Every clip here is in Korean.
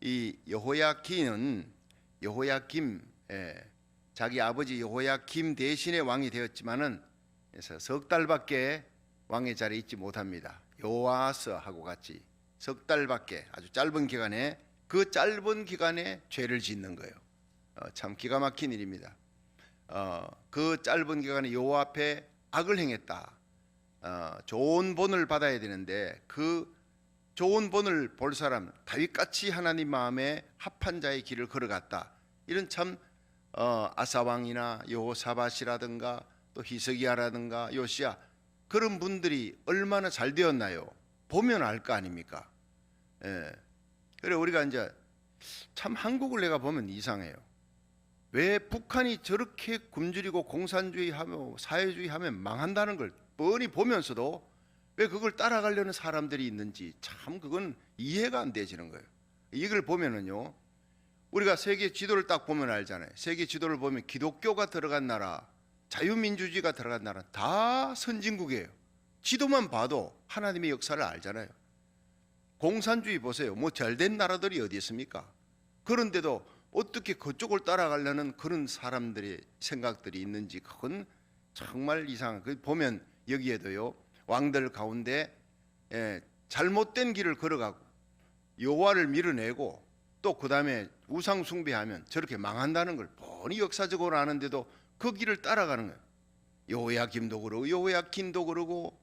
이 여호야긴은 자기 아버지 여호야김 대신에 왕이 되었지만은 그래서 석 달밖에 왕의 자리에 있지 못합니다. 요아스하고 같이 석 달밖에 아주 짧은 기간에 그 짧은 기간에 죄를 짓는 거예요. 참 기가 막힌 일입니다. 그 짧은 기간에 여호와 앞에 악을 행했다. 좋은 본을 받아야 되는데 그 좋은 본을 볼 사람 다윗같이 하나님 마음에 합한 자의 길을 걸어갔다. 이런 참 아사왕이나 여호사밧이라든가 또 히스기야라든가 요시야 그런 분들이 얼마나 잘 되었나요? 보면 알 거 아닙니까? 그래 우리가 이제 참 한국을 내가 보면 이상해요. 왜 북한이 저렇게 굶주리고 공산주의하며 사회주의하면 망한다는 걸 뻔히 보면서도 왜 그걸 따라가려는 사람들이 있는지 참 그건 이해가 안 되지는 거예요. 이걸 보면은요, 우리가 세계 지도를 딱 보면 알잖아요. 세계 지도를 보면 기독교가 들어간 나라, 자유민주주의가 들어간 나라 다 선진국이에요. 지도만 봐도 하나님의 역사를 알잖아요. 공산주의 보세요. 뭐 잘된 나라들이 어디 있습니까? 그런데도 어떻게 그쪽을 따라가려는 그런 사람들의 생각들이 있는지 그건 정말 이상한. 그 보면 여기에도요, 왕들 가운데 잘못된 길을 걸어가고 여호와를 밀어내고 또 그 다음에 우상 숭배하면 저렇게 망한다는 걸 뻔히 역사적으로 아는데도 그 길을 따라가는 거예요. 여호야김도 그러고 여호야긴도 그러고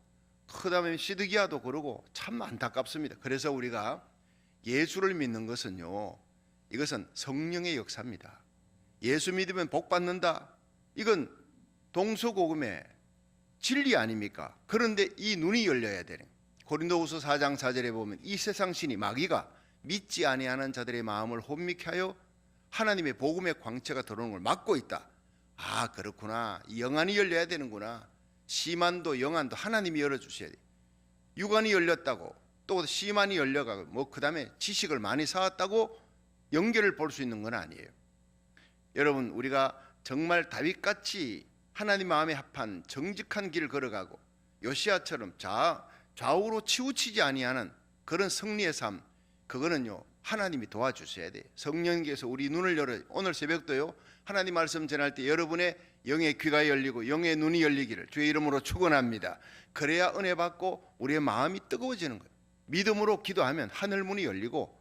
그 다음에 시드기야도 그러고 참 안타깝습니다. 그래서 우리가 예수를 믿는 것은요, 이것은 성령의 역사입니다. 예수 믿으면 복 받는다. 이건 동서고금의 진리 아닙니까? 그런데 이 눈이 열려야 되는. 고린도후서 4장 4절에 보면 이 세상 신이 마귀가 믿지 아니하는 자들의 마음을 혼미케 하여 하나님의 복음의 광채가 들어오는 걸 막고 있다. 아, 그렇구나. 이 영안이 열려야 되는구나. 시만도 영안도 하나님이 열어주셔야 돼. 육안이 열렸다고 또 시만이 열려가고 뭐 그 다음에 지식을 많이 쌓았다고 연결을 볼 수 있는 건 아니에요. 여러분, 우리가 정말 다윗같이 하나님 마음에 합한 정직한 길을 걸어가고 요시야처럼 좌우로 치우치지 아니하는 그런 승리의 삶, 그거는요 하나님이 도와주셔야 돼요. 성령께서 우리 눈을 열어. 오늘 새벽도요 하나님 말씀 전할 때 여러분의 영의 귀가 열리고 영의 눈이 열리기를 주의 이름으로 축원합니다. 그래야 은혜 받고 우리의 마음이 뜨거워지는 거예요. 믿음으로 기도하면 하늘 문이 열리고,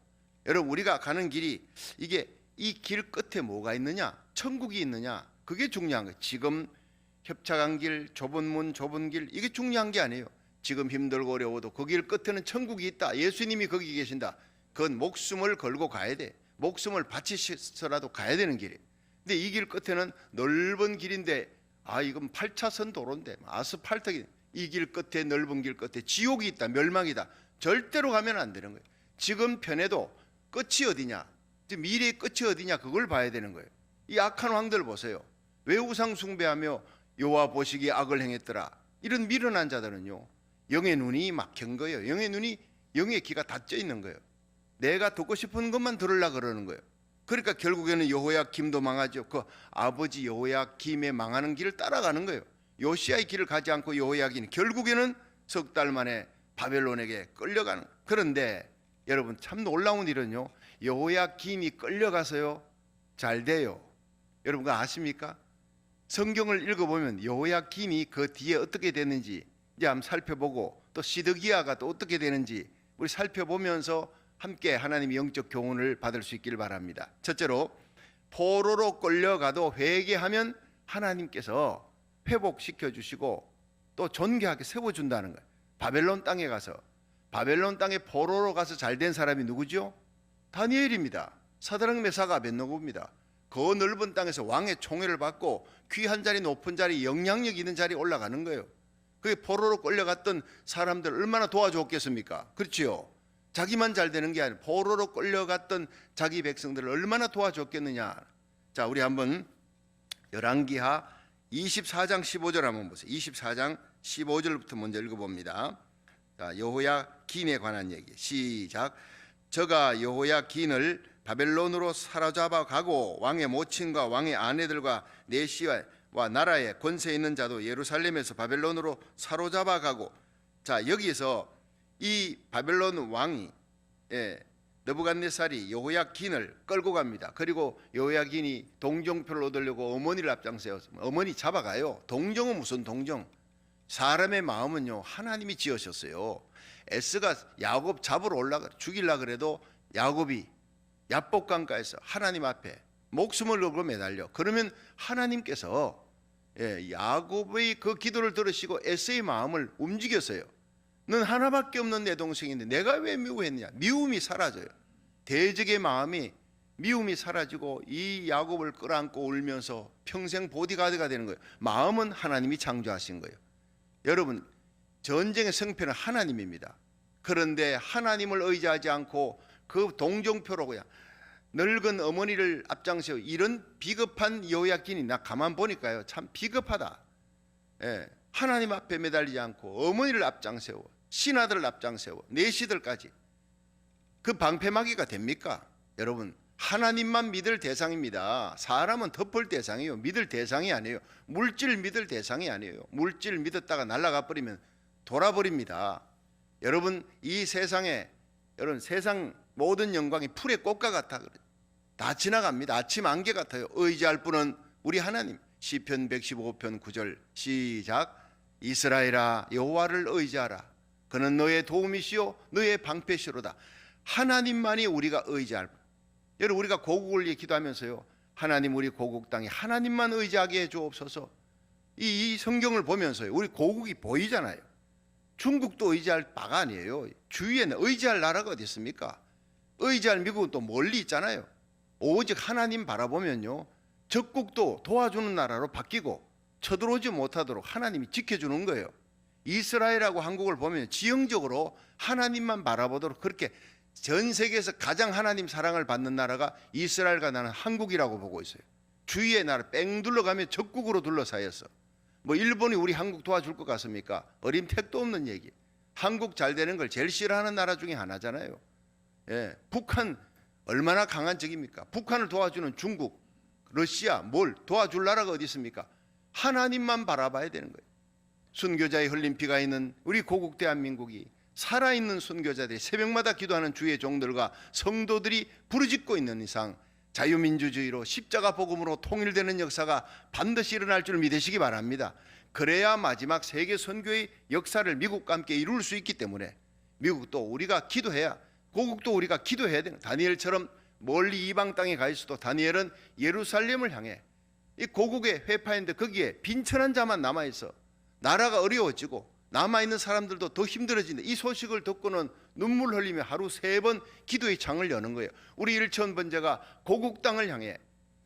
여러분 우리가 가는 길이 이게 이 길 끝에 뭐가 있느냐, 천국이 있느냐, 그게 중요한 거예요. 지금 협착한 길, 좁은 문, 좁은 길, 이게 중요한 게 아니에요. 지금 힘들고 어려워도 그 길 끝에는 천국이 있다. 예수님이 거기 계신다. 그건 목숨을 걸고 가야 돼. 목숨을 바치셔서라도 가야 되는 길이에요. 근데 이 길 끝에는 넓은 길인데, 이건 8차선 도로인데 아스팔트기, 이 길 끝에 넓은 길 끝에 지옥이 있다, 멸망이다. 절대로 가면 안 되는 거예요. 지금 편에도 끝이 어디냐, 미래의 끝이 어디냐, 그걸 봐야 되는 거예요. 이 악한 왕들 보세요. 왜 우상 숭배하며 여호와 보시기에 악을 행했더라. 이런 미련한 자들은요 영의 눈이 막힌 거예요. 영의 귀가 닫혀 있는 거예요. 내가 듣고 싶은 것만 들으려고 그러는 거예요. 그러니까 결국에는 여호야김도 망하죠. 그 아버지 여호야김의 망하는 길을 따라가는 거예요. 요시야의 길을 가지 않고 여호야김이 결국에는 석 달 만에 바벨론에게 끌려가는. 그런데 여러분 참 놀라운 일은요, 여호야김이 끌려가서요 잘 돼요. 여러분 그거 아십니까? 성경을 읽어보면 여호야김이 그 뒤에 어떻게 됐는지 이제 한번 살펴보고, 또 시드기야가 또 어떻게 되는지 우리 살펴보면서 함께 하나님의 영적 교훈을 받을 수 있기를 바랍니다. 첫째로, 포로로 끌려가도 회개하면 하나님께서 회복시켜 주시고 또 존귀하게 세워준다는 거예요. 바벨론 땅에 가서, 바벨론 땅에 포로로 가서 잘된 사람이 누구죠? 다니엘입니다. 사드락 메사가 아벳느고입니다. 그 넓은 땅에서 왕의 총애를 받고 귀한 자리, 높은 자리, 영향력 있는 자리에 올라가는 거예요. 그게 포로로 끌려갔던 사람들 얼마나 도와줬겠습니까? 그렇지요. 자기만 잘 되는 게 아니라 포로로 끌려갔던 자기 백성들을 얼마나 도와줬겠느냐. 자, 우리 한번 열왕기하 24장 15절 한번 보세요. 24장 15절부터 먼저 읽어봅니다. 자, 여호야긴에 관한 얘기. 시작. 저가 여호야긴을 바벨론으로 사로잡아 가고 왕의 모친과 왕의 아내들과 내시와 나라의 권세 있는 자도 예루살렘에서 바벨론으로 사로잡아 가고. 자, 여기에서 이 바벨론 왕이 느부갓네살이 여호야긴을 끌고 갑니다. 그리고 여호야긴이 동정표를 얻으려고 어머니를 앞장세워서 어머니 잡아가요. 동정은 무슨 동정? 사람의 마음은요 하나님이 지으셨어요. 에스가 야곱 잡으러 죽이려 그래도 야곱이 야복강가에서 하나님 앞에 목숨을 걸고 매달려. 그러면 하나님께서 야곱의 그 기도를 들으시고 에스의 마음을 움직였어요. 넌 하나밖에 없는 내 동생인데 내가 왜 미워했느냐. 미움이 사라져요. 대적의 마음이 미움이 사라지고 이 야곱을 끌어안고 울면서 평생 보디가드가 되는 거예요. 마음은 하나님이 창조하신 거예요. 여러분, 전쟁의 승패는 하나님입니다. 그런데 하나님을 의지하지 않고 그 동정표로 그냥 늙은 어머니를 앞장세워 이런 비겁한 여호야긴이 나 가만 보니까요 참 비겁하다. 하나님 앞에 매달리지 않고 어머니를 앞장세워 신하들을 앞장세워 내시들까지 그 방패막이가 됩니까? 여러분, 하나님만 믿을 대상입니다. 사람은 덮을 대상이에요. 믿을 대상이 아니에요. 물질 믿을 대상이 아니에요. 물질 믿었다가 날아가 버리면 돌아버립니다. 여러분, 이 세상에 여러분 세상 모든 영광이 풀의 꽃과 같아. 다 지나갑니다. 아침 안개 같아요. 의지할 분은 우리 하나님. 시편 115편 9절 시작. 이스라엘아 여호와를 의지하라. 그는 너의 도움이시요 너의 방패시로다. 하나님만이 우리가 의지할 분. 여러분, 우리가 고국을 위해 기도하면서요 하나님 우리 고국 땅에 하나님만 의지하게 해주옵소서. 이 성경을 보면서요 우리 고국이 보이잖아요. 중국도 의지할 바가 아니에요. 주위에는 의지할 나라가 어디 있습니까? 의지할 미국은 또 멀리 있잖아요. 오직 하나님 바라보면요 적국도 도와주는 나라로 바뀌고 쳐들어오지 못하도록 하나님이 지켜주는 거예요. 이스라엘하고 한국을 보면 지형적으로 하나님만 바라보도록 그렇게 전 세계에서 가장 하나님 사랑을 받는 나라가 이스라엘과 나는 한국이라고 보고 있어요. 주위의 나라 뺑 둘러가면 적국으로 둘러싸였어. 뭐 일본이 우리 한국 도와줄 것 같습니까? 어림택도 없는 얘기. 한국 잘 되는 걸 제일 싫어하는 나라 중에 하나잖아요. 북한 얼마나 강한 적입니까? 북한을 도와주는 중국, 러시아 뭘 도와줄 나라가 어디 있습니까? 하나님만 바라봐야 되는 거예요. 순교자의 흘린 피가 있는 우리 고국 대한민국이 살아있는 순교자들이 새벽마다 기도하는 주의 종들과 성도들이 부르짖고 있는 이상 자유민주주의로 십자가 복음으로 통일되는 역사가 반드시 일어날 줄 믿으시기 바랍니다. 그래야 마지막 세계 선교의 역사를 미국과 함께 이룰 수 있기 때문에 미국도 우리가 기도해야 고국도 우리가 기도해야 되는, 다니엘처럼 멀리 이방 땅에 가 있어도 다니엘은 예루살렘을 향해 이 고국의 회파인데 거기에 빈천한 자만 남아있어 나라가 어려워지고 남아있는 사람들도 더 힘들어진다. 이 소식을 듣고는 눈물 흘리며 하루 3번 기도의 창을 여는 거예요. 우리 일천 번제가 고국 땅을 향해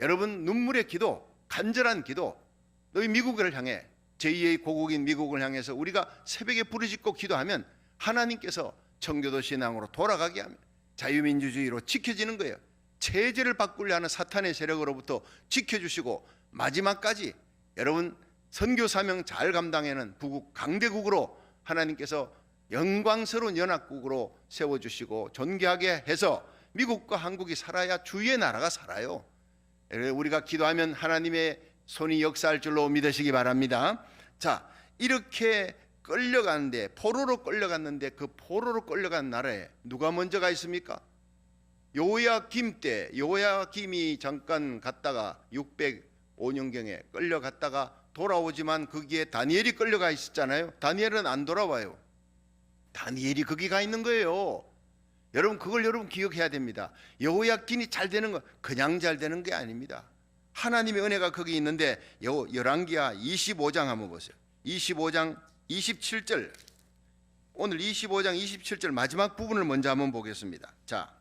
여러분 눈물의 기도, 간절한 기도, 너희 미국을 향해 제2의 고국인 미국을 향해서 우리가 새벽에 부르짖고 기도하면 하나님께서 청교도 신앙으로 돌아가게 하면 자유민주주의로 지켜지는 거예요. 체제를 바꾸려 하는 사탄의 세력으로부터 지켜주시고 마지막까지 여러분 선교 사명 잘 감당하는 부국 강대국으로 하나님께서 영광스러운 연합국으로 세워주시고 존귀하게 해서 미국과 한국이 살아야 주의 나라가 살아요. 우리가 기도하면 하나님의 손이 역사할 줄로 믿으시기 바랍니다. 자, 이렇게 끌려가는데 포로로 끌려갔는데 그 포로로 끌려간 나라에 누가 먼저 가 있습니까? 여호야김 때 여호야김이 잠깐 갔다가 605년경에 끌려갔다가 돌아오지만 거기에 다니엘이 끌려가 있었잖아요. 다니엘은 안 돌아와요. 다니엘이 거기 가 있는 거예요. 여러분 그걸 여러분 기억해야 됩니다. 여호야김이 잘 되는 거 그냥 잘 되는 게 아닙니다. 하나님의 은혜가 거기 있는데 열왕기하 25장 한번 보세요. 25장 27절 오늘 25장 27절 마지막 부분을 먼저 한번 보겠습니다. 자,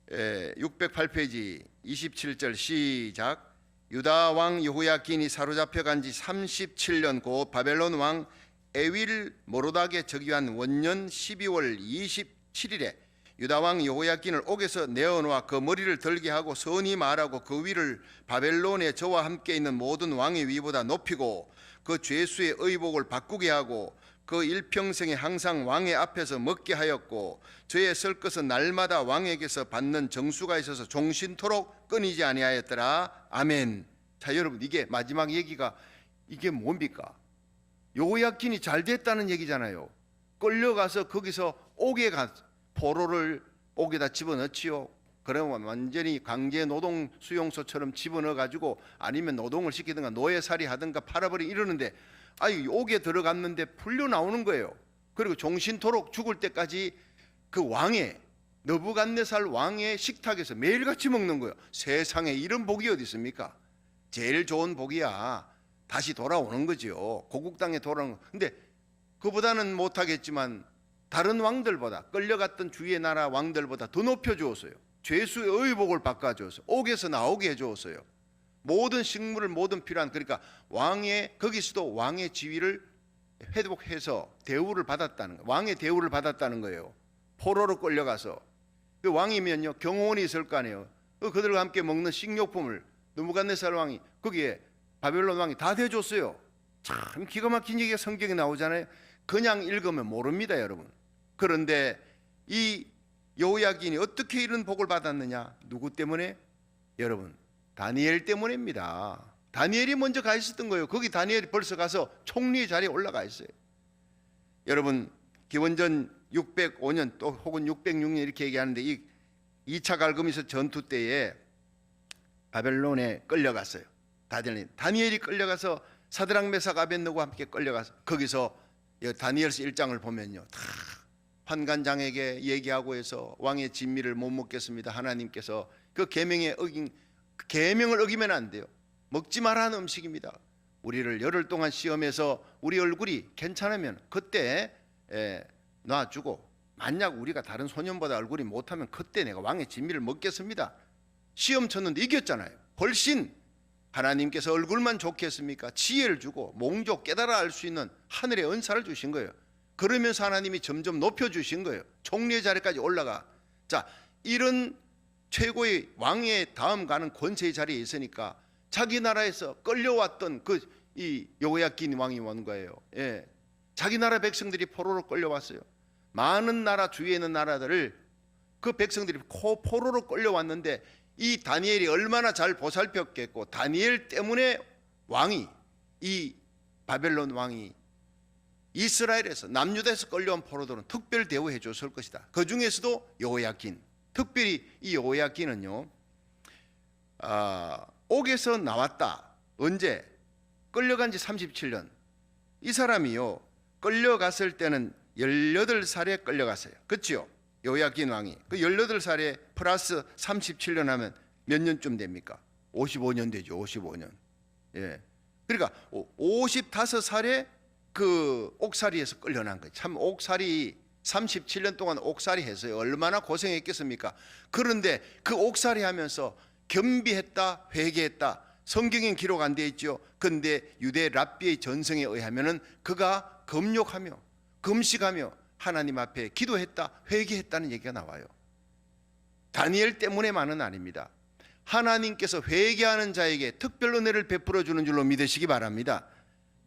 608페이지 27절 시작. 유다 왕 여호야긴이 사로잡혀 간 지 37년 곧 바벨론 왕 에윌 모로닥의 즉위한 원년 12월 27일에 유다 왕 여호야긴을 옥에서 내어놓아 그 머리를 들게 하고 선히 말하고 그 위를 바벨론에 저와 함께 있는 모든 왕의 위보다 높이고 그 죄수의 의복을 바꾸게 하고 그 일평생에 항상 왕의 앞에서 먹게 하였고 저의 쓸 것은 날마다 왕에게서 받는 정수가 있어서 종신토록 끊이지 아니하였더라. 아멘. 자, 여러분 이게 마지막 얘기가 이게 뭡니까? 여호야긴이 잘 됐다는 얘기잖아요. 끌려가서 거기서 옥에 가 포로를 옥에다 집어넣지요. 그러면 완전히 강제 노동 수용소처럼 집어넣어 가지고 아니면 노동을 시키든가 노예살이 하든가 팔아버리 이러는데 아유 옥에 들어갔는데 풀려 나오는 거예요. 그리고 종신토록 죽을 때까지 그 왕의 느부갓네살 왕의 식탁에서 매일같이 먹는 거예요. 세상에 이런 복이 어디 있습니까? 제일 좋은 복이야. 다시 돌아오는 거죠. 고국 땅에 돌아오는 거. 근데 그보다는 못하겠지만 다른 왕들보다 끌려갔던 주위의 나라 왕들보다 더 높여주었어요. 죄수의 의복을 바꿔주었어요. 옥에서 나오게 해주었어요. 모든 식물을 모든 필요한 그러니까 왕의 거기서도 왕의 지위를 회복해서 대우를 받았다는 거예요. 왕의 대우를 받았다는 거예요. 포로로 끌려가서 그 왕이면요 경호원이 있을 거 아니에요. 그들과 함께 먹는 식료품을 느부갓네살 왕이 거기에 바벨론 왕이 다 대줬어요. 참 기가 막힌 얘기가 성경에 나오잖아요. 그냥 읽으면 모릅니다, 여러분. 그런데 이 여호야긴이 어떻게 이런 복을 받았느냐? 누구 때문에? 여러분, 다니엘 때문입니다. 다니엘이 먼저 가 있었던 거예요. 거기 다니엘이 벌써 가서 총리의 자리에 올라가 있어요. 여러분, 기원전 605년 또 혹은 606년 이렇게 얘기하는데 이 2차 갈그미스 전투 때에 바벨론에 끌려갔어요. 다니엘이 끌려가서 사드락 메삭 아벳느고와 함께 끌려가서 거기서 다니엘서 1장을 보면요 다 환관장에게 얘기하고 해서 왕의 진미를 못 먹겠습니다. 하나님께서 그 계명을 어기면 안 돼요. 먹지 마라 하는 음식입니다. 우리를 열흘 동안 시험해서 우리 얼굴이 괜찮으면 그때 놔주고 만약 우리가 다른 소년보다 얼굴이 못하면 그때 내가 왕의 진미를 먹겠습니다. 시험 쳤는데 이겼잖아요. 훨씬 하나님께서 얼굴만 좋게 했습니까? 지혜를 주고 몽족 깨달아 알 수 있는 하늘의 은사를 주신 거예요. 그러면서 하나님이 점점 높여주신 거예요. 총리의 자리까지 올라가. 자, 이런 최고의 왕의 다음 가는 권세의 자리에 있으니까 자기 나라에서 끌려왔던 이 여호야긴 왕이 온 거예요. 예. 자기 나라 백성들이 포로로 끌려왔어요. 많은 나라 주위에 있는 나라들을 그 백성들이 포로로 끌려왔는데 이 다니엘이 얼마나 잘 보살폈겠고 다니엘 때문에 왕이 이 바벨론 왕이 이스라엘에서 남유다에서 끌려온 포로들은 특별 대우해 줬을 것이다. 그 중에서도 여호야긴, 특별히 이 여호야긴은요 옥에서 나왔다. 언제? 끌려간 지 37년. 이 사람이요 끌려갔을 때는 18살에 끌려갔어요. 그렇죠? 여호야긴 왕이 그 18살에 플러스 37년 하면 몇 년쯤 됩니까? 55년 되죠. 55년. 예. 그러니까 55살에 그 옥살이에서 끌려난 거예요. 참 옥살이 37년 동안 옥살이 했어요. 얼마나 고생했겠습니까? 그런데 그 옥살이 하면서 겸비했다, 회개했다. 성경엔 기록 안 돼 있죠. 그런데 유대 랍비의 전성에 의하면은 그가 금욕하며 금식하며 하나님 앞에 기도했다, 회개했다는 얘기가 나와요. 다니엘 때문에만은 아닙니다. 하나님께서 회개하는 자에게 특별 은혜를 베풀어 주는 줄로 믿으시기 바랍니다.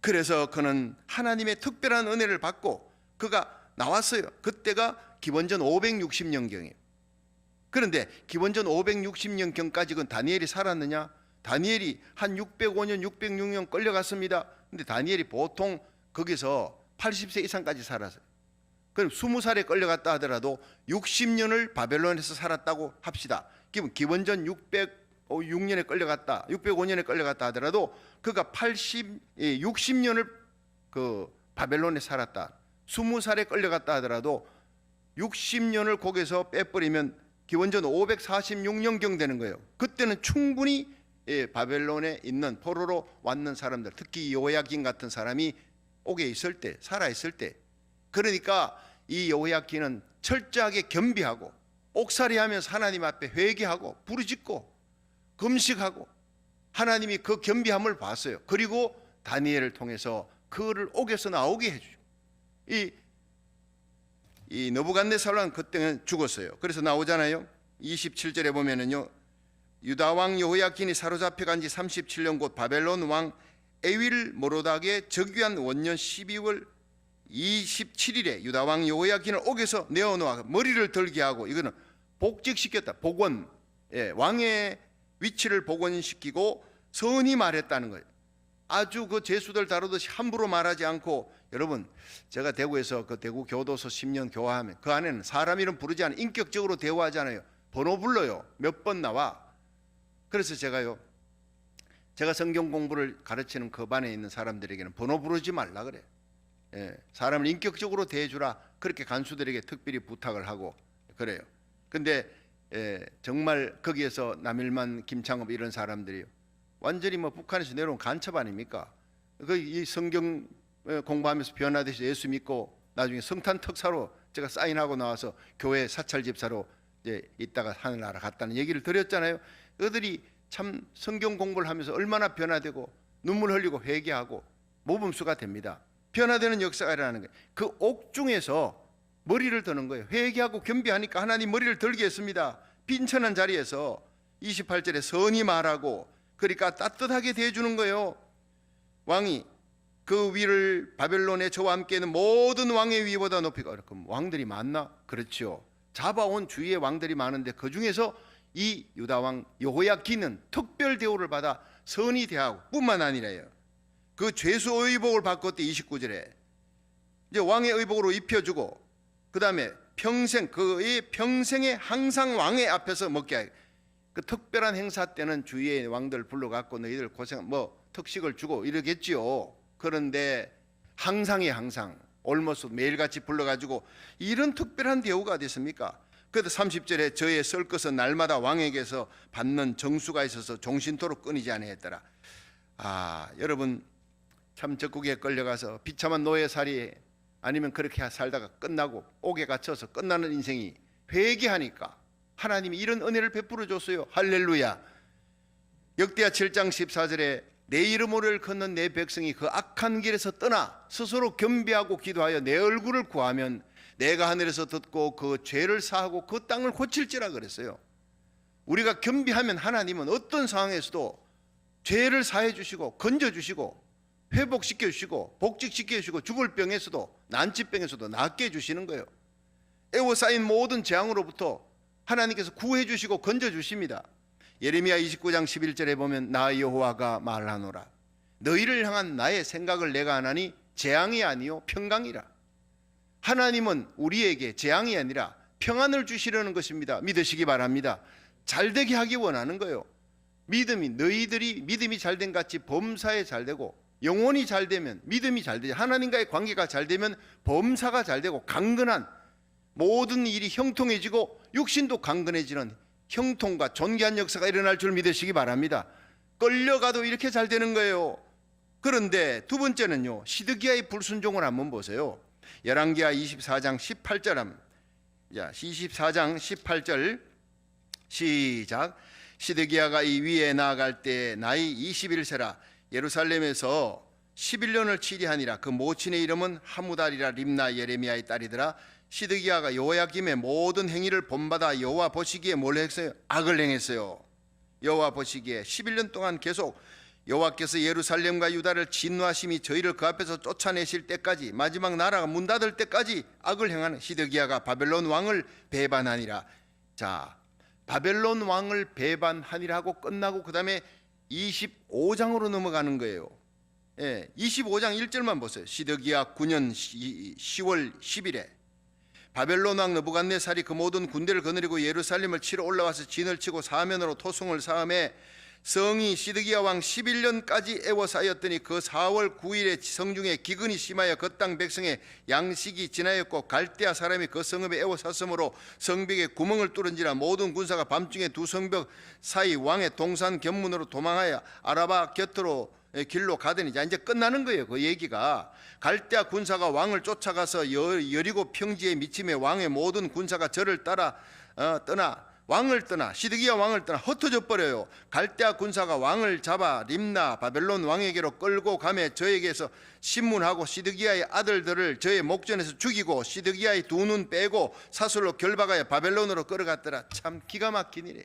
그래서 그는 하나님의 특별한 은혜를 받고 그가 나왔어요. 그때가 기원전 560년경이에요. 그런데 기원전 560년경까지 그 다니엘이 살았느냐? 다니엘이 한 605년, 606년 끌려갔습니다. 근데 다니엘이 보통 거기서 80세 이상까지 살았어요. 그럼 20살에 끌려갔다 하더라도 60년을 바벨론에서 살았다고 합시다. 기원전 606년에 끌려갔다, 605년에 끌려갔다 하더라도 그가 60년을 그 바벨론에 살았다. 20살에 끌려갔다 하더라도 60년을 거기서 빼버리면 기원전 546년경 되는 거예요. 그때는 충분히 바벨론에 있는 포로로 왔는 사람들, 특히 여호야긴 같은 사람이 옥에 있을 때, 살아 있을 때, 그러니까 이 여호야긴은 철저하게 겸비하고 옥살이하면서 하나님 앞에 회개하고 부르짖고 금식하고 하나님이 그 겸비함을 봤어요. 그리고 다니엘을 통해서 그를 옥에서 나오게 해주죠. 이 느부갓네살 왕은 그때는 죽었어요. 그래서 나오잖아요. 27절에 보면은요, 유다 왕 여호야긴이 사로잡혀 간 지 37년 곧 바벨론 왕 에윌 모로닥의 즉위한 원년 12월 27일에 유다 왕 여호야긴을 옥에서 내어놓아 머리를 들게 하고, 이거는 복직시켰다. 복원, 왕의 위치를 복원시키고 선이 말했다는 거예요. 아주 그 죄수들 다루듯이 함부로 말하지 않고, 여러분 제가 대구에서 그 대구 교도소 10년 교화하면 그 안에는 사람 이름 부르지 않아요. 인격적으로 대화하잖아요. 번호 불러요. 몇 번 나와. 그래서 제가 성경 공부를 가르치는 그 반에 있는 사람들에게는 번호 부르지 말라 그래. 사람을 인격적으로 대해주라, 그렇게 간수들에게 특별히 부탁을 하고 그래요. 근데 정말 거기에서 남일만, 김창업 이런 사람들이 완전히 뭐 북한에서 내려온 간첩 아닙니까? 이 성경 공부하면서 변화돼서 예수 믿고 나중에 성탄 특사로 제가 사인하고 나와서 교회 사찰 집사로 이제 있다가 하늘나라 갔다는 얘기를 드렸잖아요. 그들이 참 성경 공부를 하면서 얼마나 변화되고 눈물 흘리고 회개하고 모범수가 됩니다. 변화되는 역사가 일어나는 거예요. 그 옥중에서 머리를 드는 거예요. 회개하고 겸비하니까 하나님 머리를 들게 했습니다. 빈천한 자리에서 28절에 선이 말하고, 그러니까 따뜻하게 대해주는 거예요. 왕이 그 위를 바벨론의 저와 함께 있는 모든 왕의 위보다 높이고. 그럼 왕들이 많나? 그렇죠. 잡아온 주위의 왕들이 많은데 그 중에서 이 유다왕 여호야긴은 특별 대우를 받아 선이 대하고 뿐만 아니라요, 그 죄수 의복을 바꿨대. 29절에 이제 왕의 의복으로 입혀주고, 그 다음에 평생, 그의 평생에 항상 왕의 앞에서 먹게 하고, 그 특별한 행사 때는 주위의 왕들 불러갖고 너희들 고생 뭐 특식을 주고 이러겠지요. 그런데 항상이 항상 올모스 매일같이 불러가지고 이런 특별한 대우가 어디 있습니까? 그래도 30절에 저의 쓸 것은 날마다 왕에게서 받는 정수가 있어서 종신토록 끊이지 아니했더라. 여러분 참 적국에 끌려가서 비참한 노예살이 아니면 그렇게 살다가 끝나고 옥에 갇혀서 끝나는 인생이 회개하니까 하나님이 이런 은혜를 베풀어 줬어요. 할렐루야. 역대하 7장 14절에 내 이름을 걷는 내 백성이 그 악한 길에서 떠나 스스로 겸비하고 기도하여 내 얼굴을 구하면 내가 하늘에서 듣고 그 죄를 사하고 그 땅을 고칠지라 그랬어요. 우리가 겸비하면 하나님은 어떤 상황에서도 죄를 사해 주시고 건져 주시고 회복시켜 주시고 복직시켜 주시고 죽을 병에서도 난치병에서도 낫게 해주시는 거예요. 애워싸인 모든 재앙으로부터 하나님께서 구해 주시고 건져 주십니다. 예레미야 29장 11절에 보면 나 여호와가 말하노라 너희를 향한 나의 생각을 내가 하나니 재앙이 아니요 평강이라. 하나님은 우리에게 재앙이 아니라 평안을 주시려는 것입니다. 믿으시기 바랍니다. 잘되게 하기 원하는 거예요. 너희들이 믿음이 잘된 같이 범사에 잘되고, 영혼이 잘되면 믿음이 잘되죠. 하나님과의 관계가 잘되면 범사가 잘되고 강건한 모든 일이 형통해지고 육신도 강건해지는 형통과 존귀한 역사가 일어날 줄 믿으시기 바랍니다. 끌려가도 이렇게 잘 되는 거예요. 그런데 두 번째는요, 시드기야의 불순종을 한번 보세요. 열왕기하 24장 18절 24장 18절 시작. 시드기야가 이 위에 나아갈 때 나이 21세라 예루살렘에서 11년을 치리하니라. 그 모친의 이름은 하무달이라 림나 예레미야의 딸이더라. 시드기야가 여호야김의 모든 행위를 본받아 여호와 보시기에 뭘 했어요? 악을 행했어요. 여호와 보시기에 11년 동안 계속 여호와께서 예루살렘과 유다를 진노하심이 저희를 그 앞에서 쫓아내실 때까지, 마지막 나라가 문 닫을 때까지 악을 행하는 시드기야가 바벨론 왕을 배반하니라. 자, 바벨론 왕을 배반하니라 하고 끝나고 그 다음에 25장으로 넘어가는 거예요. 25장 1절만 보세요. 시드기야 9년 10월 10일에 바벨론 왕 느부갓네살이 그 모든 군대를 거느리고 예루살렘을 치러 올라와서 진을 치고 사면으로 토성을 쌓음에 성이 시드기야 왕 11년까지 애워싸였더니 그 4월 9일에 성중에 기근이 심하여 그 땅 백성의 양식이 지나였고 갈대아 사람이 그 성읍에 애워쌌으므로 성벽에 구멍을 뚫은지라 모든 군사가 밤중에 두 성벽 사이 왕의 동산 견문으로 도망하여 아라바 곁으로 길로 가더니, 이제 끝나는 거예요. 그 얘기가 갈대아 군사가 왕을 쫓아가서 여리고 평지에 미침에 왕의 모든 군사가 저를 따라 왕을 떠나 시드기야 왕을 떠나 흩어져 버려요. 갈대아 군사가 왕을 잡아 림나 바벨론 왕에게로 끌고 가매 저에게서 신문하고 시드기야의 아들들을 저의 목전에서 죽이고 시드기야의 두 눈 빼고 사슬로 결박하여 바벨론으로 끌어갔더라. 참 기가 막힌 일이에요.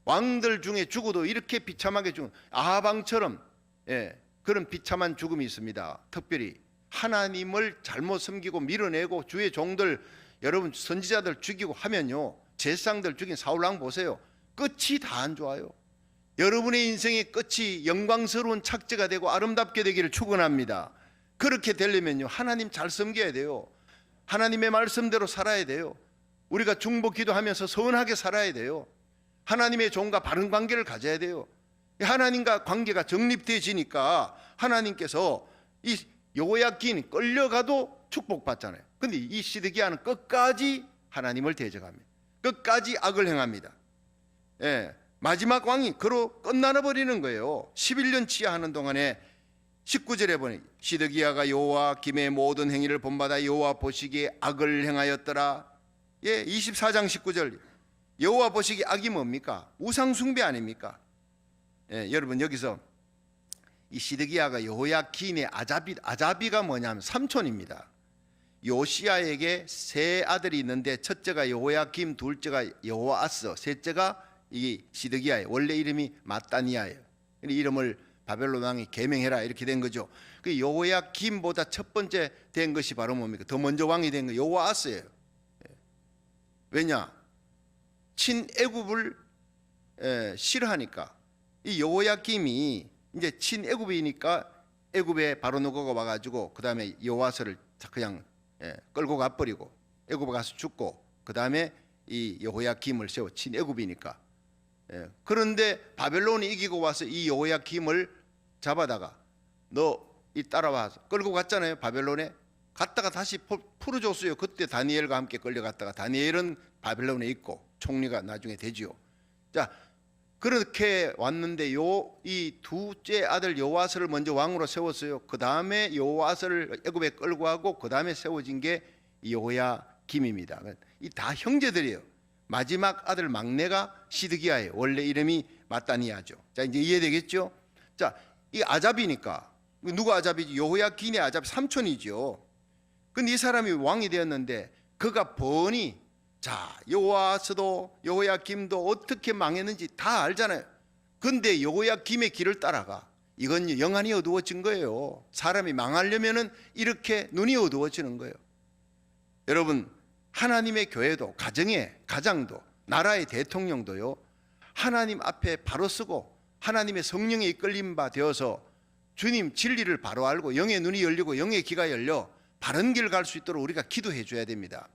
왕들 중에 죽어도 이렇게 비참하게 죽은 아하방처럼 그런 비참한 죽음이 있습니다. 특별히 하나님을 잘못 섬기고 밀어내고 주의 종들, 여러분 선지자들 죽이고 하면요, 제사장들 죽인 사울왕 보세요. 끝이 다 안 좋아요. 여러분의 인생의 끝이 영광스러운 착지가 되고 아름답게 되기를 축원합니다. 그렇게 되려면요, 하나님 잘 섬겨야 돼요. 하나님의 말씀대로 살아야 돼요. 우리가 중보 기도하면서 선하게 살아야 돼요. 하나님의 종과 바른 관계를 가져야 돼요. 하나님과 관계가 정립되어지니까 하나님께서 이 여호야긴 끌려가도 축복받잖아요. 근데 이 시드기야는 끝까지 하나님을 대적합니다. 끝까지 악을 행합니다. 예, 마지막 왕이 그로 끝나나 버리는 거예요. 11년 치하하는 동안에 19절에 보니 시드기야가 여호야김의 모든 행위를 본받아 여호와 보시기에 악을 행하였더라. 예, 24장 19절. 여호와 보시기에 악이 뭡니까? 우상 숭배 아닙니까? 예, 여러분 여기서 이 시드기야가 여호야긴의 아자비가 뭐냐면 삼촌입니다. 요시야에게 세 아들이 있는데 첫째가 여호야김, 둘째가 여호아스, 셋째가 이 시드기야예요. 원래 이름이 마따니아예요. 이름을 바벨론 왕이 개명해라 이렇게 된 거죠. 그 여호야김보다 첫 번째 된 것이 바로 뭡니까? 더 먼저 왕이 된 거 여호아스예요. 왜냐? 친애굽을 싫어하니까. 이 여호야김이 이제 친애굽이니까 애굽에 바로노고가 와가지고 그 다음에 여호아스를 그냥 끌고 가버리고 애굽에 가서 죽고 그 다음에 이 여호야김을 세워. 친애굽이니까. 그런데 바벨론이 이기고 와서 이 여호야김을 잡아다가 너 이 따라와서 끌고 갔잖아요. 바벨론에 갔다가 다시 풀어줬어요. 그때 다니엘과 함께 끌려갔다가 다니엘은 바벨론에 있고 총리가 나중에 되지요. 자, 그렇게 왔는데 이 둘째 아들 여호아스를 먼저 왕으로 세웠어요. 그 다음에 여호아스를 애굽에 끌고 가고 그 다음에 세워진 게 여호야김입니다. 이 다 형제들이에요. 마지막 아들 막내가 시드기야예요. 원래 이름이 마따니아죠. 자, 이제 이해되겠죠? 자, 이 아잡이니까 누가 아잡이지? 여호야긴의 아잡 삼촌이죠. 근데 이 사람이 왕이 되었는데 그가 번이 자, 여호아스도 여호야김도 어떻게 망했는지 다 알잖아요. 근데 여호야김의 길을 따라가. 이건 영안이 어두워진 거예요. 사람이 망하려면은 이렇게 눈이 어두워지는 거예요. 여러분, 하나님의 교회도 가정도 나라의 대통령도요, 하나님 앞에 바로 서고 하나님의 성령에 이끌림 바 되어서 주님 진리를 바로 알고 영의 눈이 열리고 영의 귀가 열려 바른 길 갈 수 있도록 우리가 기도해 줘야 됩니다.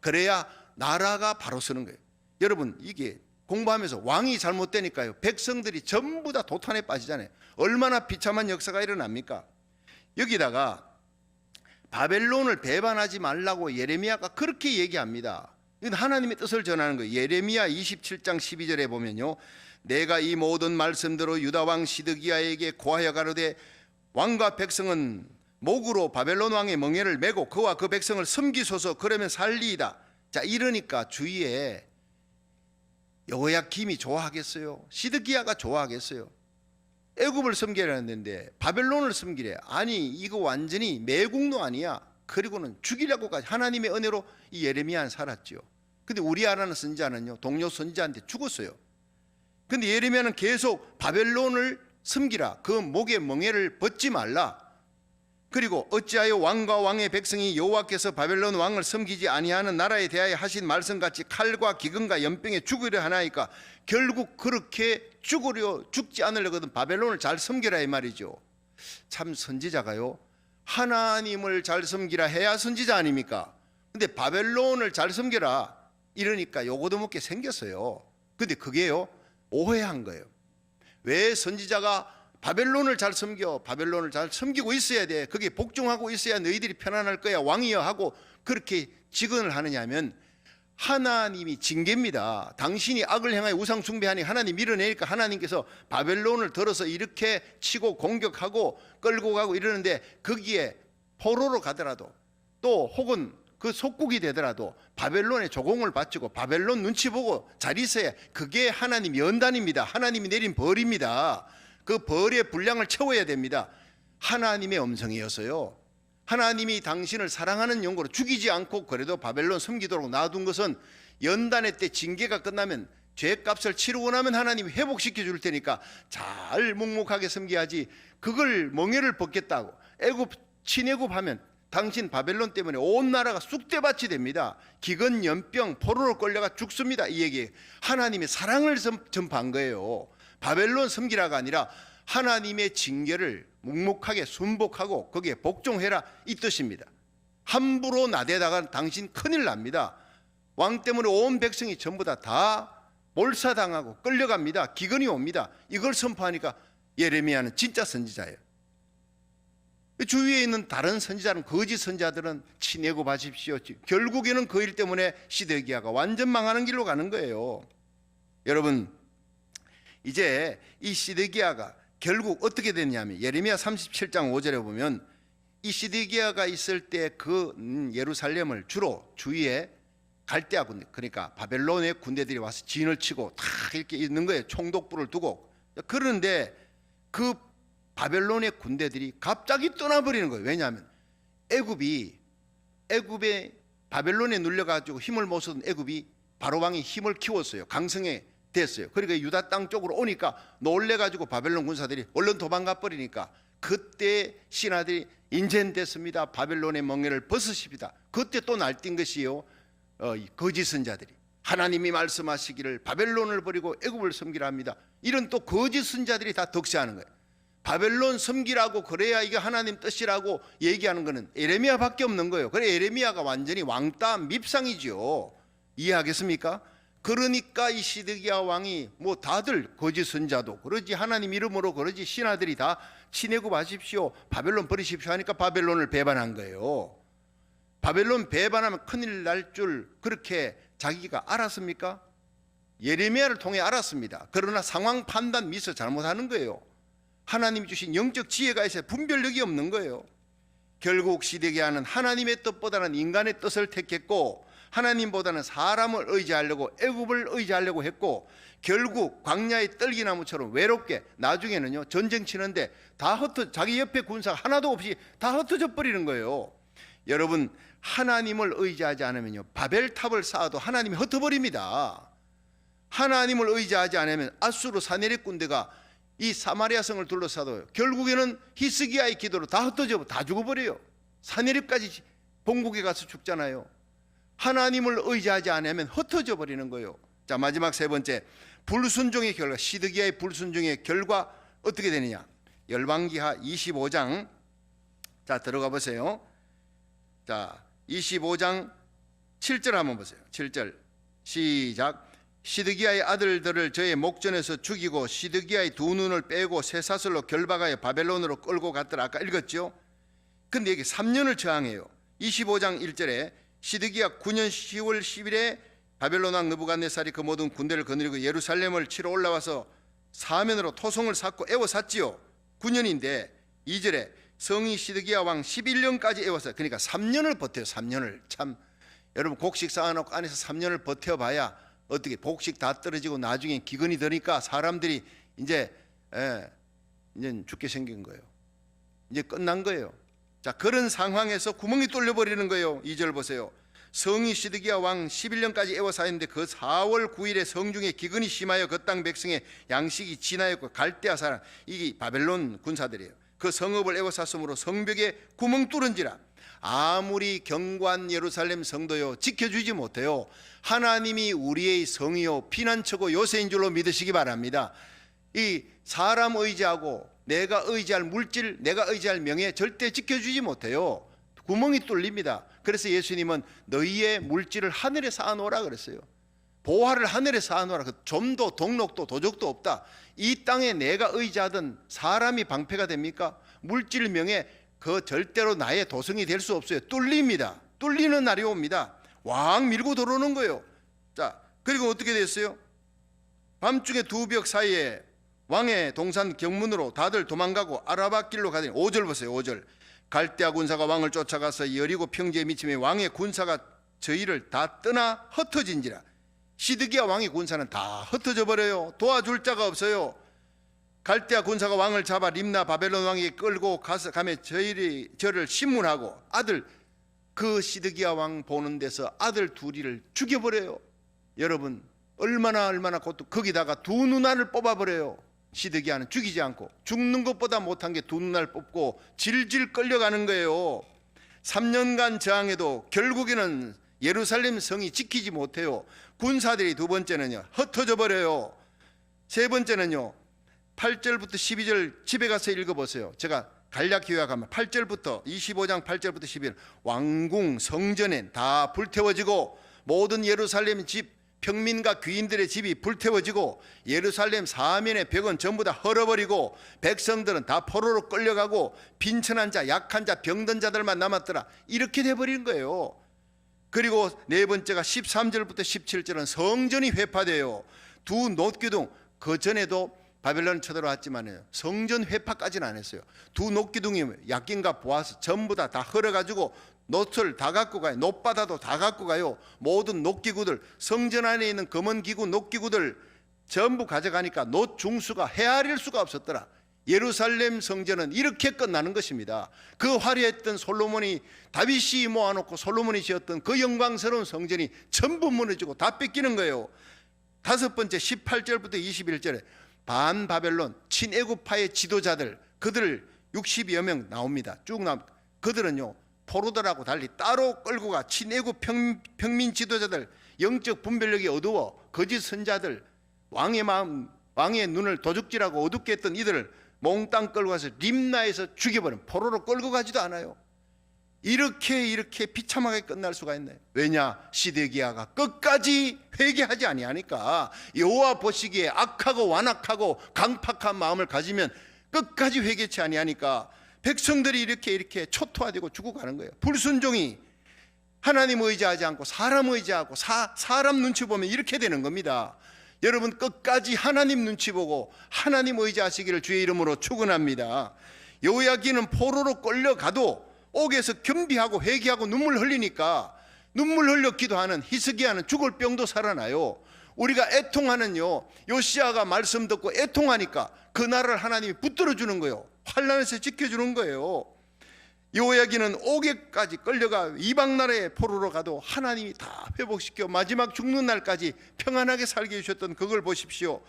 그래야 나라가 바로 서는 거예요. 여러분, 이게 공부하면서 왕이 잘못되니까요, 백성들이 전부 다 도탄에 빠지잖아요. 얼마나 비참한 역사가 일어납니까? 여기다가 바벨론을 배반하지 말라고 예레미야가 그렇게 얘기합니다. 이건 하나님의 뜻을 전하는 거예요. 예레미야 27장 12절에 보면요, 내가 이 모든 말씀대로 유다 왕 시드기야에게 고하여 가로되 왕과 백성은 목으로 바벨론 왕의 멍에를 메고 그와 그 백성을 섬기소서. 그러면 살리이다. 자, 이러니까 주위에 여호야김이 좋아하겠어요? 시드기야가 좋아하겠어요? 애굽을 섬기라는데 바벨론을 섬기래. 아니, 이거 완전히 매국노 아니야. 그리고는 죽이려고까지 하나님의 은혜로 이 예레미야는 살았죠. 근데 우리아라는 선지자는요, 동료 선지자한테 죽었어요. 근데 예레미야는 계속 바벨론을 섬기라, 그 목의 멍에를 벗지 말라, 그리고 어찌하여 왕과 왕의 백성이 여호와께서 바벨론 왕을 섬기지 아니하는 나라에 대하여 하신 말씀같이 칼과 기근과 연병에 죽으려 하나이까. 결국 그렇게 죽지 않으려거든 바벨론을 잘 섬기라 이 말이죠. 참, 선지자가요, 하나님을 잘 섬기라 해야 선지자 아닙니까? 근데 바벨론을 잘 섬기라 이러니까 요거도 먹게 생겼어요. 근데 그게요, 오해한 거예요. 왜 선지자가 바벨론을 잘 섬겨, 바벨론을 잘 섬기고 있어야 돼, 그게 복종하고 있어야 너희들이 편안할 거야 왕이여 하고 그렇게 직언을 하느냐 하면, 하나님이 징계입니다. 당신이 악을 행하여 우상 숭배하니 하나님 밀어내니까 하나님께서 바벨론을 들어서 이렇게 치고 공격하고 끌고 가고 이러는데, 거기에 포로로 가더라도 또 혹은 그 속국이 되더라도 바벨론의 조공을 바치고 바벨론 눈치 보고 잘 있어야, 그게 하나님 연단입니다. 하나님이 내린 벌입니다. 그 벌의 분량을 채워야 됩니다. 하나님의 음성이어서요, 하나님이 당신을 사랑하는 용도로 죽이지 않고 그래도 바벨론 섬기도록 놔둔 것은 연단의 때 징계가 끝나면 죄값을 치르고 나면 하나님이 회복시켜 줄 테니까 잘 묵묵하게 섬겨야지, 그걸 멍에를 벗겠다고 친애굽 하면 당신 바벨론 때문에 온 나라가 쑥대밭이 됩니다. 기근, 연병, 포로로 끌려가 죽습니다. 이 얘기 하나님의 사랑을 전파한 거예요. 바벨론 섬기라가 아니라 하나님의 징계를 묵묵하게 순복하고 거기에 복종해라 이 뜻입니다. 함부로 나대다가 당신 큰일 납니다. 왕 때문에 온 백성이 전부 다 몰사당하고 끌려갑니다. 기근이 옵니다. 이걸 선포하니까 예레미야는 진짜 선지자예요. 주위에 있는 다른 선지자는, 거짓 선지자들은 치내고 마십시오. 결국에는 그 일 때문에 시드기야가 완전 망하는 길로 가는 거예요. 여러분, 이제 이 시드기야가 결국 어떻게 됐냐면 예레미야 37장 5절에 보면 이 시드기야가 있을 때 그 예루살렘을 주로 주위에 갈대아 군대, 그러니까 바벨론의 군대들이 와서 진을 치고 다 이렇게 있는 거예요. 총독부를 두고. 그런데 그 바벨론의 군대들이 갑자기 떠나버리는 거예요. 왜냐하면 애굽에 바벨론에 눌려가지고 힘을 못 쓰던 애굽이 바로 왕이 힘을 키웠어요. 강성해 됐어요. 그러니까 유다 땅 쪽으로 오니까 놀래가지고 바벨론 군사들이 얼른 도망가 버리니까 그때 신하들이 인젠 됐습니다. 바벨론의 멍에를 벗으십니다. 그때 또 날뛴 것이요, 거짓 선자들이 하나님이 말씀하시기를 바벨론을 버리고 애굽을 섬기라 합니다. 이런 또 거짓 선자들이 다 득세하는 거예요. 바벨론 섬기라고, 그래야 이게 하나님 뜻이라고 얘기하는 거는 예레미야밖에 없는 거예요. 그래 예레미야가 완전히 왕따 밉상이죠. 이해하겠습니까? 그러니까 이 시드기야 왕이 뭐 다들 거짓 선자도 그러지, 하나님 이름으로 그러지, 신하들이 다 치내고 마십시오, 바벨론 버리십시오 하니까 바벨론을 배반한 거예요. 바벨론 배반하면 큰일 날 줄 그렇게 자기가 알았습니까? 예레미야를 통해 알았습니다. 그러나 상황 판단 미서 잘못하는 거예요. 하나님이 주신 영적 지혜가 있어야 분별력이 없는 거예요. 결국 시드기야는 하나님의 뜻보다는 인간의 뜻을 택했고 하나님보다는 사람을 의지하려고, 애굽을 의지하려고 했고, 결국 광야의 떨기나무처럼 외롭게 나중에는요 전쟁 치는데 다 자기 옆에 군사가 하나도 없이 다 흩어져 버리는 거예요. 여러분, 하나님을 의지하지 않으면요 바벨탑을 쌓아도 하나님이 흩어버립니다. 하나님을 의지하지 않으면 아수르 사네립 군대가 이 사마리아 성을 둘러싸도 결국에는 히스기야의 기도로 다 흩어져, 다 죽어버려요. 사네립까지 본국에 가서 죽잖아요. 하나님을 의지하지 않으면 흩어져 버리는 거예요. 자, 마지막 세 번째, 불순종의 결과, 시드기야의 불순종의 결과 어떻게 되느냐. 열왕기하 25장 자 들어가 보세요. 자 25장 7절 한번 보세요. 7절 시작. 시드기야의 아들들을 저의 목전에서 죽이고 시드기야의 두 눈을 빼고 쇠사슬로 결박하여 바벨론으로 끌고 갔더라. 아까 읽었죠. 근데 여기 3년을 저항해요. 25장 1절에 시드기야 9년 10월 10일에 바벨론 왕 느부갓네살이 그 모든 군대를 거느리고 예루살렘을 치러 올라와서 사면으로 토성을 쌓고 애워쌌지요. 9년인데 2절에 성이 시드기야 왕 11년까지 애워쌌어요. 그러니까 3년을 버텨요. 3년을. 참 여러분, 곡식 쌓아놓고 안에서 3년을 버텨봐야 어떻게 곡식 다 떨어지고 나중에 기근이 드니까 사람들이 이제 죽게 생긴 거예요. 이제 끝난 거예요. 자, 그런 상황에서 구멍이 뚫려버리는 거예요. 2절 보세요. 성이 시드기야 왕 11년까지 애워싸였는데 그 4월 9일에 성중에 기근이 심하여 그 땅 백성의 양식이 진하였고 갈대아 사람, 이게 바벨론 군사들이에요. 그 성읍을 애워쌌으므로 성벽에 구멍 뚫은지라. 아무리 견고한 예루살렘 성도요 지켜주지 못해요. 하나님이 우리의 성이요 피난처고 요새인 줄로 믿으시기 바랍니다. 이 사람 의지하고 내가 의지할 물질, 내가 의지할 명예 절대 지켜주지 못해요. 구멍이 뚫립니다. 그래서 예수님은 너희의 물질을 하늘에 쌓아놓으라 그랬어요. 보화를 하늘에 쌓아놓으라. 좀도 동록도 도적도 없다. 이 땅에 내가 의지하던 사람이 방패가 됩니까? 물질 명예 그 절대로 나의 도성이 될 수 없어요. 뚫립니다. 뚫리는 날이 옵니다. 왕 밀고 들어오는 거예요. 자, 그리고 어떻게 됐어요? 밤중에 두 벽 사이에 왕의 동산 경문으로 다들 도망가고 아라바 길로 가더니 5절 보세요. 5절. 갈대아 군사가 왕을 쫓아가서 여리고 평지에 미치매 왕의 군사가 저희를 다 떠나 흩어진지라. 시드기야 왕의 군사는 다 흩어져 버려요. 도와줄 자가 없어요. 갈대아 군사가 왕을 잡아 림나 바벨론 왕에게 끌고 가며 저를 신문하고 아들, 그 시드기야 왕 보는 데서 아들 둘이를 죽여버려요. 여러분, 얼마나 거기다가 두 누나를 뽑아버려요. 시드기야는 죽이지 않고 죽는 것보다 못한 게 두 누나를 뽑고 질질 끌려가는 거예요. 3년간 저항해도 결국에는 예루살렘 성이 지키지 못해요. 군사들이 두 번째는요 흩어져 버려요. 세 번째는요 8절부터 12절 집에 가서 읽어보세요. 제가 간략히 요약하면 8절부터 25장 8절부터 11절 왕궁 성전에 다 불태워지고 모든 예루살렘 집 평민과 귀인들의 집이 불태워지고 예루살렘 사면의 벽은 전부 다 헐어버리고 백성들은 다 포로로 끌려가고 빈천한 자 약한 자 병든 자들만 남았더라. 이렇게 돼버리는 거예요. 그리고 네 번째가 13절부터 17절은 성전이 회파돼요. 두 놋기둥, 그 전에도 바벨론 쳐들어왔지만 성전 회파까지는 안 했어요. 두 놋기둥이 약긴과 보아스 전부 다 헐어가지고 놋을 다 갖고 가요. 놋바다도 다 갖고 가요. 모든 놋기구들, 성전 안에 있는 검은 기구 놋기구들 전부 가져가니까 놋 중수가 헤아릴 수가 없었더라. 예루살렘 성전은 이렇게 끝나는 것입니다. 그 화려했던 솔로몬이 다윗이 모아놓고 솔로몬이 지었던 그 영광스러운 성전이 전부 무너지고 다 뺏기는 거예요. 다섯 번째 18절부터 21절에 반바벨론 친애굽파의 지도자들, 그들 60여 명 나옵니다. 쭉 나옵니다. 그들은요 포로들하고 달리 따로 끌고 가 친애굽 평민 지도자들, 영적 분별력이 어두워 거짓 선자들, 왕의 마음, 왕의 눈을 도둑질하고 어둡게 했던 이들을 몽땅 끌고 가서 림나에서 죽여버린, 포로로 끌고 가지도 않아요. 이렇게 비참하게 끝날 수가 있나요? 왜냐? 시드기야가 끝까지 회개하지 아니하니까. 여호와 보시기에 악하고 완악하고 강팍한 마음을 가지면 끝까지 회개치 아니하니까 백성들이 이렇게 초토화되고 죽어가는 거예요. 불순종이 하나님 의지하지 않고 사람 의지하고 사람 눈치 보면 이렇게 되는 겁니다. 여러분 끝까지 하나님 눈치 보고 하나님 의지하시기를 주의 이름으로 축원합니다. 여호야긴은 포로로 끌려가도 옥에서 겸비하고 회개하고 눈물 흘리니까 눈물 흘려 기도하는 히스기야는 죽을 병도 살아나요. 우리가 애통하는요 요시야가 말씀 듣고 애통하니까 그 나라를 하나님이 붙들어 주는 거예요. 환난에서 지켜주는 거예요. 여호야긴은 옥에까지 끌려가 이방 나라의 포로로 가도 하나님이 다 회복시켜 마지막 죽는 날까지 평안하게 살게 해주셨던 그걸 보십시오.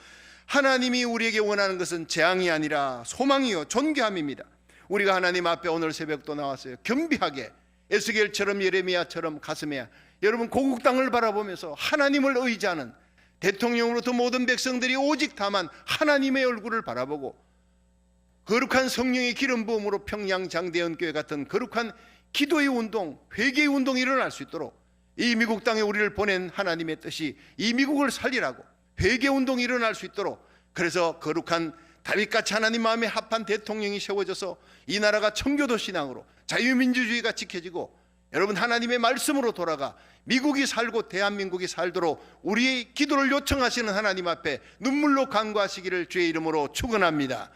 하나님이 우리에게 원하는 것은 재앙이 아니라 소망이요 존귀함입니다. 우리가 하나님 앞에 오늘 새벽도 나왔어요. 겸비하게 에스겔처럼 예레미야처럼 가슴에 여러분 고국 땅을 바라보면서 하나님을 의지하는 대통령으로부터 모든 백성들이 오직 다만 하나님의 얼굴을 바라보고 거룩한 성령의 기름 부음으로 평양 장대연교회 같은 거룩한 기도의 운동, 회개의 운동이 일어날 수 있도록 이 미국 땅에 우리를 보낸 하나님의 뜻이 이 미국을 살리라고 회개 운동이 일어날 수 있도록, 그래서 거룩한 다윗같이 하나님 마음에 합한 대통령이 세워져서 이 나라가 청교도 신앙으로 자유민주주의가 지켜지고 여러분 하나님의 말씀으로 돌아가 미국이 살고 대한민국이 살도록 우리의 기도를 요청하시는 하나님 앞에 눈물로 간구하시기를 주의 이름으로 축원합니다.